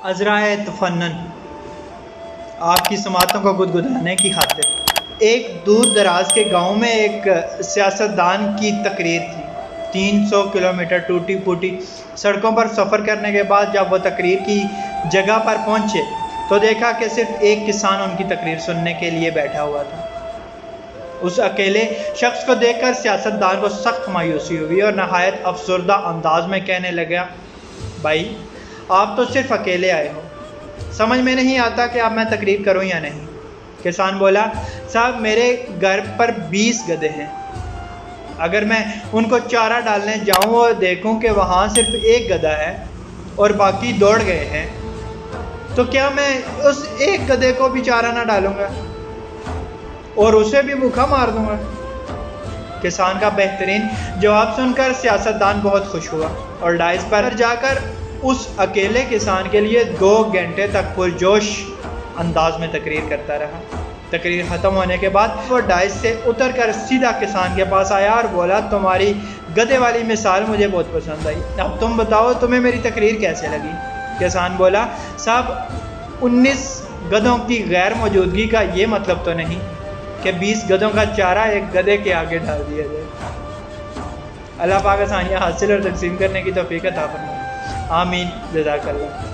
अज़राए तफन्नुन आपकी समातों को गुदगुदाने की खातिर एक दूर दराज के गांव में एक सियासतदान की तकरीर थी। 300 किलोमीटर टूटी फूटी सड़कों पर सफ़र करने के बाद जब वो तकरीर की जगह पर पहुंचे तो देखा कि सिर्फ एक किसान उनकी तकरीर सुनने के लिए बैठा हुआ था। उस अकेले शख्स को देखकर सियासतदान को सख्त मायूसी हुई और नहायत अफसरदा अंदाज में कहने लगा, भाई आप तो सिर्फ अकेले आए हो, समझ में नहीं आता कि अब मैं तकरीर करूं या नहीं। किसान बोला, साहब मेरे घर पर 20 गधे हैं, अगर मैं उनको चारा डालने जाऊं और देखूं कि वहाँ सिर्फ एक गधा है और बाकी दौड़ गए हैं, तो क्या मैं उस एक गधे को भी चारा ना डालूंगा और उसे भी भूखा मार दूंगा। किसान का बेहतरीन जवाब सुनकर सियासतदान बहुत खुश हुआ और डाइस पर जाकर उस अकेले किसान के लिए 2 घंटे तक पुरजोश अंदाज में तकरीर करता रहा। तकरीर ख़त्म होने के बाद वो डाइस से उतरकर सीधा किसान के पास आया और बोला, तुम्हारी गधे वाली मिसाल मुझे बहुत पसंद आई, अब तुम बताओ तुम्हें मेरी तकरीर कैसे लगी। किसान बोला, साहब 19 गधों की गैर मौजूदगी का ये मतलब तो नहीं कि 20 गधों का चारा एक गधे के आगे डाल दिया जाए। अल्लाह पाक आसानियाँ हासिल और तकसीम करने की तौफीक अता फरमाए। आमीन। जज़ाकल्लाह।